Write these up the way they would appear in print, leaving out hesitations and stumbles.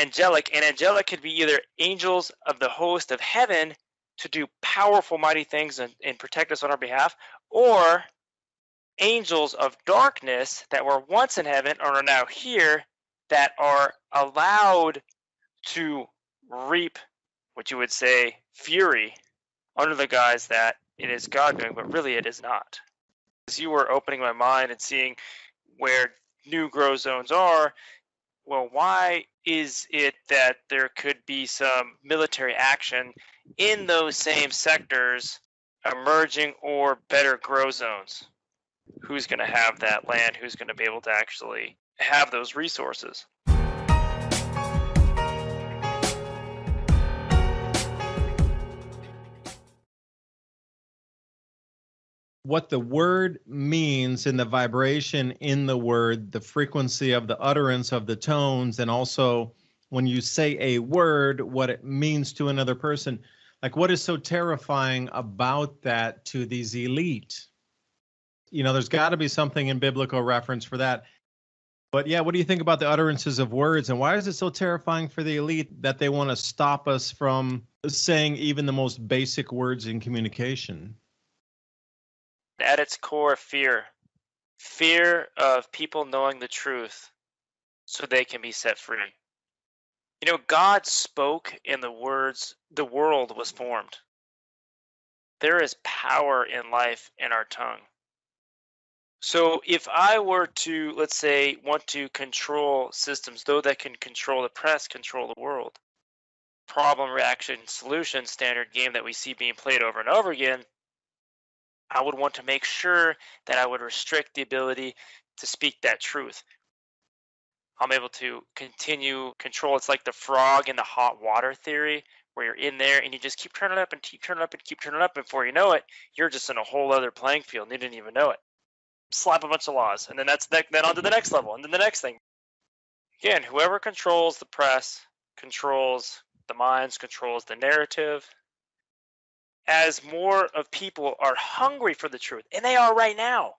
angelic, and angelic could be either angels of the host of heaven to do powerful, mighty things and protect us on our behalf, or angels of darkness that were once in heaven or are now here that are allowed to reap what you would say fury under the guise that it is God doing, but really it is not. As you were opening my mind and seeing where new grow zones are, well, why is it that there could be some military action in those same sectors emerging or better grow zones? Who's going to have that land? Who's going to be able to actually have those resources? What the word means in the vibration in the word, the frequency of the utterance of the tones, and also when you say a word, what it means to another person. Like, what is so terrifying about that to these elite? You know, there's got to be something in biblical reference for that. But yeah, what do you think about the utterances of words, and why is it so terrifying for the elite that they want to stop us from saying even the most basic words in communication? At its core, fear of people knowing the truth so they can be set free. You know, God spoke in the words, the world was formed. There is power in life in our tongue. So if I were to, let's say, want to control systems, though that can control the press, control the world, problem, reaction, solution, standard game that we see being played over and over again, I would want to make sure that I would restrict the ability to speak that truth. I'm able to continue control. It's like the frog in the hot water theory, where you're in there and you just keep turning up and keep turning up and keep turning up. And before you know it, you're just in a whole other playing field and you didn't even know it. Slap a bunch of laws, and then then on to the next level, and then the next thing. Again, whoever controls the press, controls the minds, controls the narrative. As more of people are hungry for the truth, and they are right now,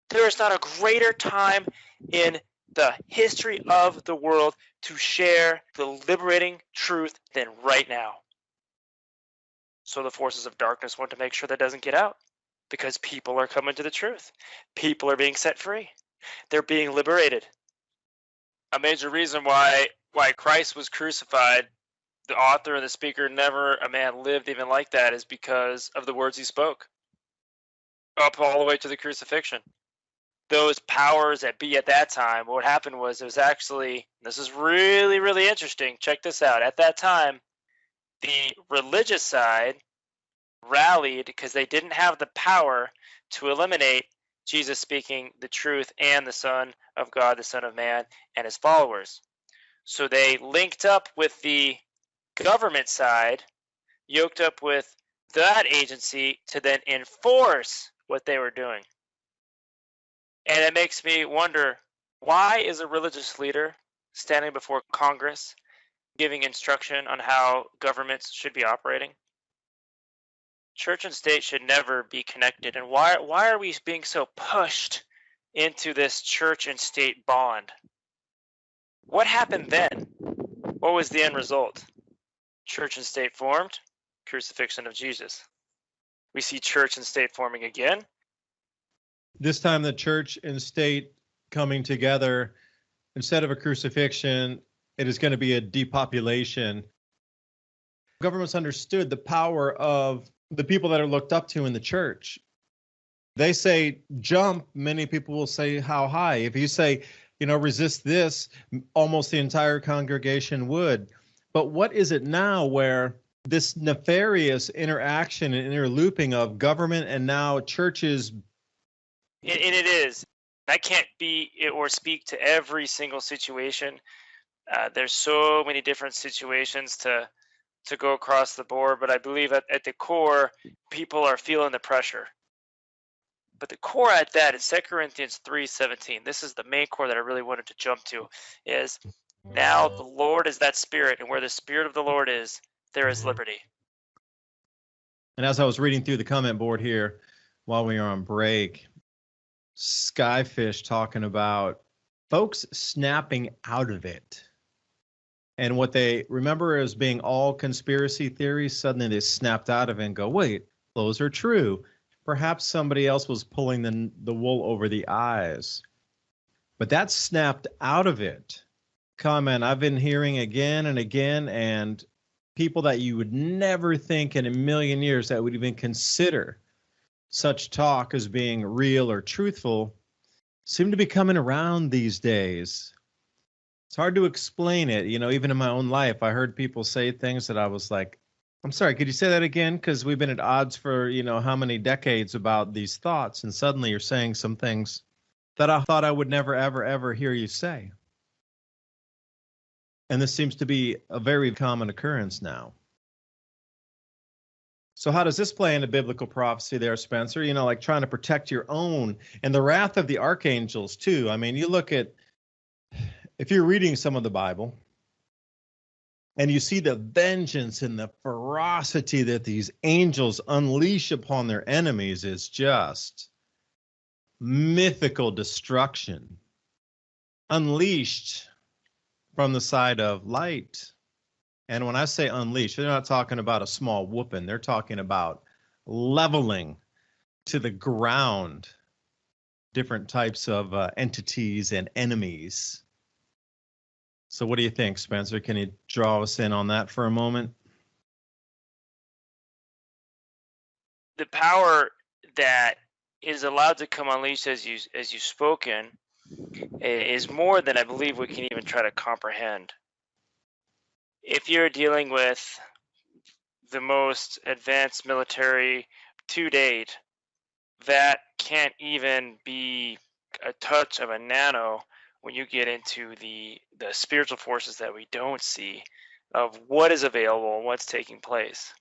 there is not a greater time in the history of the world to share the liberating truth than right now. So the forces of darkness want to make sure that doesn't get out, because people are coming to the truth. People are being set free. They're being liberated. A major reason why Christ was crucified, the author and the speaker, never a man lived even like that, is because of the words he spoke. Up all the way to the crucifixion. Those powers that be at that time, what happened was it was actually, this is really, really interesting. Check this out. At that time, the religious side rallied because they didn't have the power to eliminate Jesus speaking the truth and the Son of God, the Son of Man, and his followers. So they linked up with the government side, yoked up with that agency to then enforce what they were doing. And it makes me wonder, why is a religious leader standing before Congress giving instruction on how governments should be operating? Church and state should never be connected. And why are we being so pushed into this church and state bond? What happened then? What was the end result? Church and state formed, crucifixion of Jesus. We see church and state forming again. This time the church and state coming together, instead of a crucifixion, it is going to be a depopulation. Governments understood the power of the people that are looked up to in the church. They say jump, many people will say how high. If you say, resist this, almost the entire congregation would. But what is it now where this nefarious interaction and interlooping of government and now churches? And it is. I can't be or speak to every single situation. There's so many different situations to go across the board, but I believe at the core, people are feeling the pressure. But the core at that is 2 Corinthians 3:17. This is the main core that I really wanted to jump to, is now the Lord is that Spirit, and where the Spirit of the Lord is, there is liberty. And as I was reading through the comment board here while we were on break, Skyfish talking about folks snapping out of it. And what they remember as being all conspiracy theories, suddenly they snapped out of it and go, wait, those are true. Perhaps somebody else was pulling the wool over the eyes. But that snapped out of it. Comment I've been hearing again and again, and people that you would never think in a million years that would even consider such talk as being real or truthful seem to be coming around these days. It's hard to explain it. Even in my own life, I heard people say things that I was like, I'm sorry, could you say that again? Because we've been at odds for, how many decades about these thoughts. And suddenly you're saying some things that I thought I would never, ever, ever hear you say. And this seems to be a very common occurrence now. So how does this play into biblical prophecy there, Spencer? Like trying to protect your own and the wrath of the archangels too. I mean, you look at, if you're reading some of the Bible and you see the vengeance and the ferocity that these angels unleash upon their enemies is just mythical destruction unleashed from the side of light. And when I say unleashed, they're not talking about a small whooping. They're talking about leveling to the ground different types of entities and enemies. So what do you think, Spencer? Can you draw us in on that for a moment? The power that is allowed to come unleashed, as you've spoken, is more than I believe we can even try to comprehend. If you're dealing with the most advanced military to date, that can't even be a touch of a nano when you get into the spiritual forces that we don't see of what is available and what's taking place.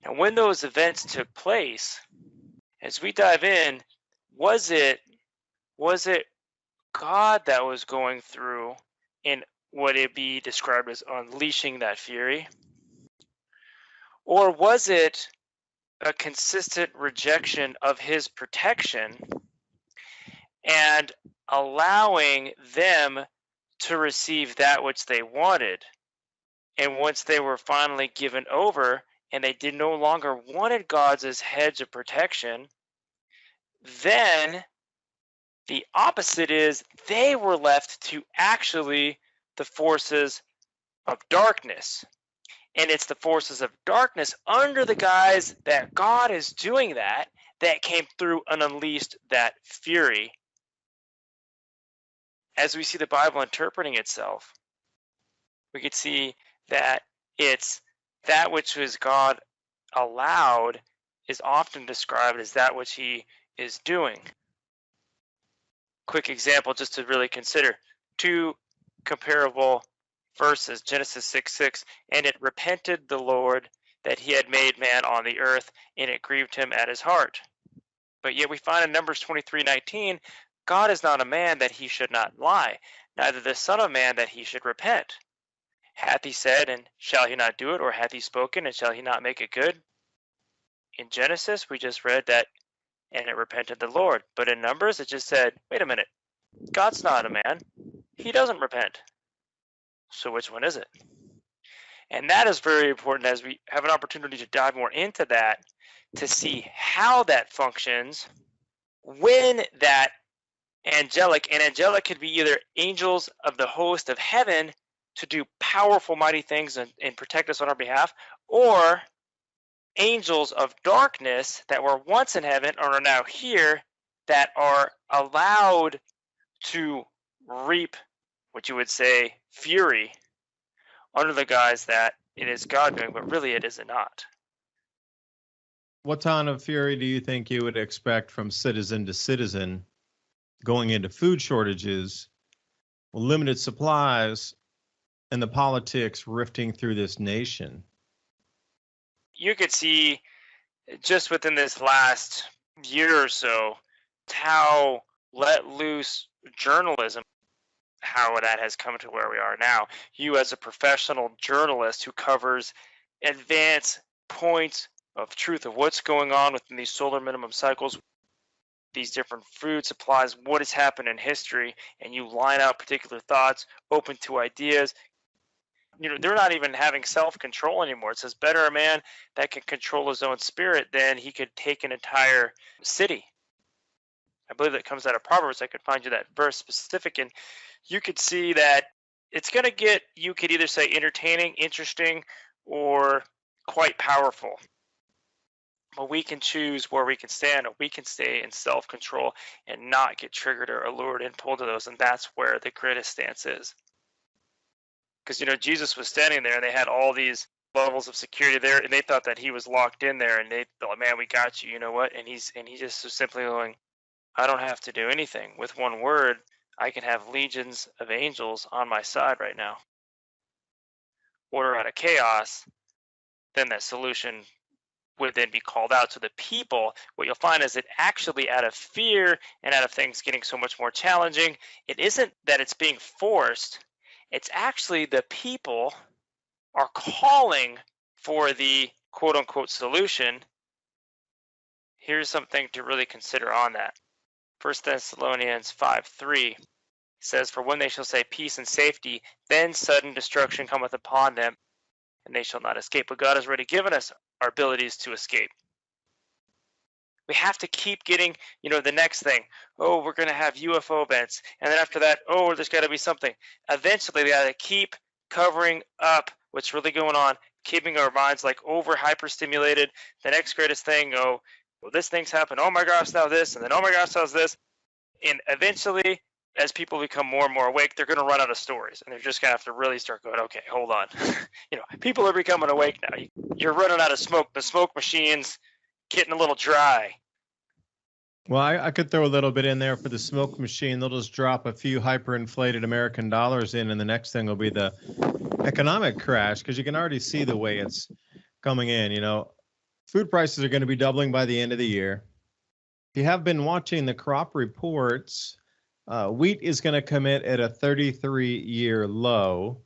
Now, when those events took place, as we dive in, was it God that was going through and would it be described as unleashing that fury? Or was it a consistent rejection of his protection and allowing them to receive that which they wanted? And once they were finally given over and they did no longer wanted God's as hedge of protection, then the opposite is they were left to actually the forces of darkness. And it's the forces of darkness under the guise that God is doing that came through and unleashed that fury. As we see the Bible interpreting itself, we could see that it's that which was God allowed is often described as that which he is doing. Quick example just to really consider. Two comparable verses, Genesis 6:6, and it repented the Lord that he had made man on the earth, and it grieved him at his heart. But yet we find in Numbers 23:19, God is not a man that he should not lie, neither the son of man that he should repent. Hath he said, and shall he not do it? Or hath he spoken, and shall he not make it good? In Genesis, we just read that, and it repented the Lord. But in Numbers, it just said, wait a minute, God's not a man. He doesn't repent. So which one is it? And that is very important as we have an opportunity to dive more into that, to see how that functions when that angelic, and angelic could be either angels of the host of heaven to do powerful, mighty things and protect us on our behalf, or angels of darkness that were once in heaven or are now here that are allowed to reap what you would say fury under the guise that it is God doing, but really it is not. What kind of fury do you think you would expect from citizen to citizen going into food shortages, limited supplies, and the politics rifting through this nation? You could see just within this last year or so how let loose journalism, how that has come to where we are now. You as a professional journalist who covers advanced points of truth of what's going on within these solar minimum cycles, these different food supplies, what has happened in history, and you line out particular thoughts, open to ideas, They're not even having self-control anymore. It says, better a man that can control his own spirit than he could take an entire city. I believe that comes out of Proverbs. I could find you that verse specific, and you could see that it's going to get, you could either say entertaining, interesting, or quite powerful. But we can choose where we can stand, or we can stay in self-control and not get triggered or allured and pulled to those, and that's where the greatest stance is. Because, Jesus was standing there, and they had all these levels of security there, and they thought that he was locked in there, and they thought, man, we got you, you know what? And he just was simply going, I don't have to do anything. With one word, I can have legions of angels on my side right now. Order out of chaos, then that solution would then be called out to the people. What you'll find is that actually out of fear and out of things getting so much more challenging, it isn't that it's being forced. It's actually the people are calling for the quote-unquote solution. Here's something to really consider on that. 1 Thessalonians 5:3 says, for when they shall say peace and safety, then sudden destruction cometh upon them, and they shall not escape. But God has already given us our abilities to escape. We have to keep getting, the next thing. Oh, we're going to have UFO events. And then after that, oh, there's got to be something. Eventually, we got to keep covering up what's really going on, keeping our minds like over hyper-stimulated. The next greatest thing, oh, well, this thing's happened. Oh my gosh, now this. And then, oh my gosh, how's this? And eventually, as people become more and more awake, they're going to run out of stories. And they're just going to have to really start going, okay, hold on. People are becoming awake now. You're running out of smoke. The smoke machine's getting a little dry. Well, I could throw a little bit in there for the smoke machine. They'll just drop a few hyperinflated American dollars in, and the next thing will be the economic crash, because you can already see the way it's coming in. Food prices are going to be doubling by the end of the year. If you have been watching the crop reports, wheat is going to come in at a 33-year low,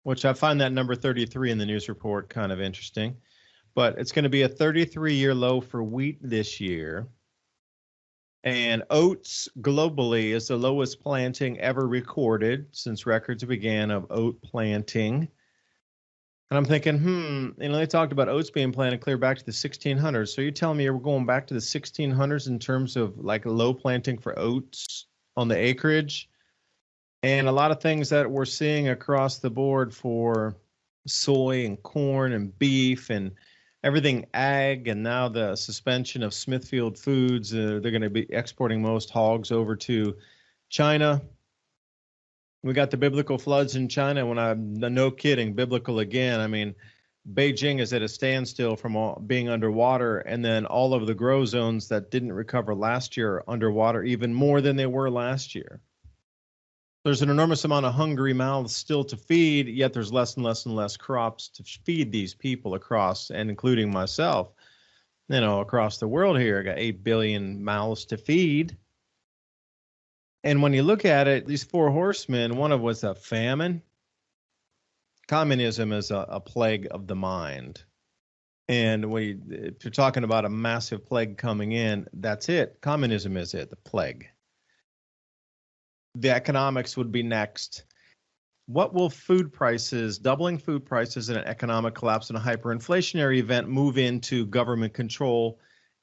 which I find that number 33 in the news report kind of interesting. But it's going to be a 33-year low for wheat this year. And oats globally is the lowest planting ever recorded since records began of oat planting. And I'm thinking, they talked about oats being planted clear back to the 1600s. So you're telling me we're going back to the 1600s in terms of like low planting for oats on the acreage? And a lot of things that we're seeing across the board for soy and corn and beef and everything ag, and now the suspension of Smithfield Foods. They're going to be exporting most hogs over to China. We got the biblical floods in China. No kidding, biblical again. I mean, Beijing is at a standstill from being underwater, and then all of the grow zones that didn't recover last year are underwater even more than they were last year. There's an enormous amount of hungry mouths still to feed, yet there's less and less and less crops to feed these people across, and including myself, across the world here. I got 8 billion mouths to feed. And when you look at it, these four horsemen, one of was a famine. Communism is a plague of the mind. And if you're talking about a massive plague coming in, that's it. Communism is it, the plague. The economics would be next. What will doubling food prices in an economic collapse and a hyperinflationary event move into government control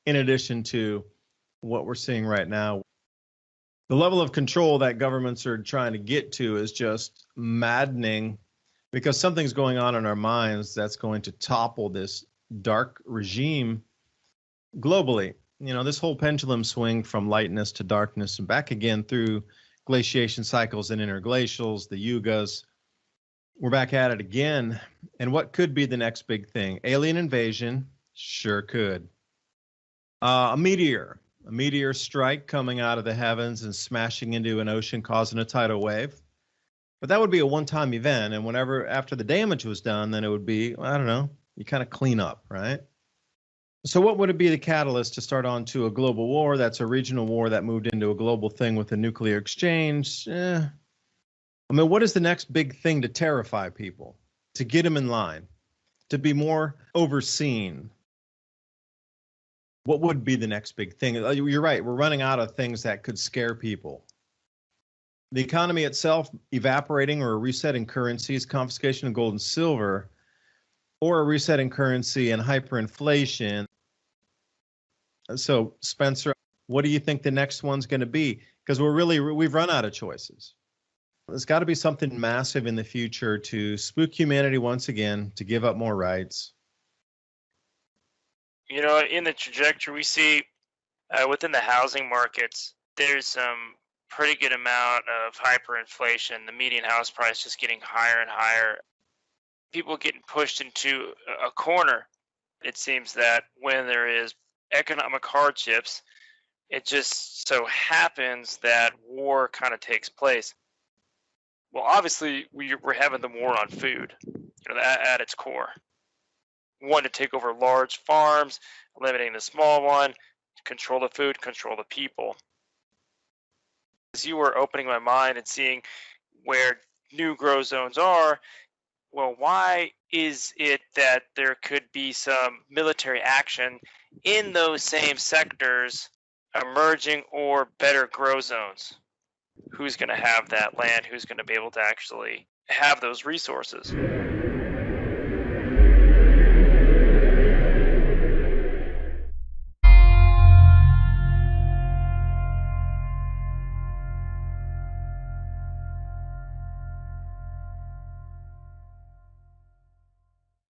in addition to what we're seeing right now? The level of control that governments are trying to get to is just maddening, because something's going on in our minds that's going to topple this dark regime globally. This whole pendulum swing from lightness to darkness and back again through glaciation cycles and interglacials, the yugas. We're back at it again. And what could be the next big thing? Alien invasion? Sure could. A meteor strike coming out of the heavens and smashing into an ocean, causing a tidal wave. But that would be a one-time event. And after the damage was done, then it would be, you kind of clean up, right? So what would it be the catalyst to start on to a global war? That's a regional war that moved into a global thing with a nuclear exchange. What is the next big thing to terrify people, to get them in line, to be more overseen? What would be the next big thing? You're right. We're running out of things that could scare people. The economy itself evaporating or a reset in currencies, confiscation of gold and silver, or a reset in currency and hyperinflation. So, Spencer, what do you think the next one's going to be? Because we've run out of choices. There's got to be something massive in the future to spook humanity once again, to give up more rights. You know, in the trajectory we see within the housing markets, there's some pretty good amount of hyperinflation. The median house price just getting higher and higher. People getting pushed into a corner. It seems that when there is economic hardships, it just so happens that war kind of takes place. Well, obviously, we're having the war on food, at its core. One, to take over large farms, eliminating the small one, control the food, control the people. As you were opening my mind and seeing where new grow zones are, well, why is it that there could be some military action in those same sectors emerging or better grow zones? Who's going to have that land? Who's going to be able to actually have those resources?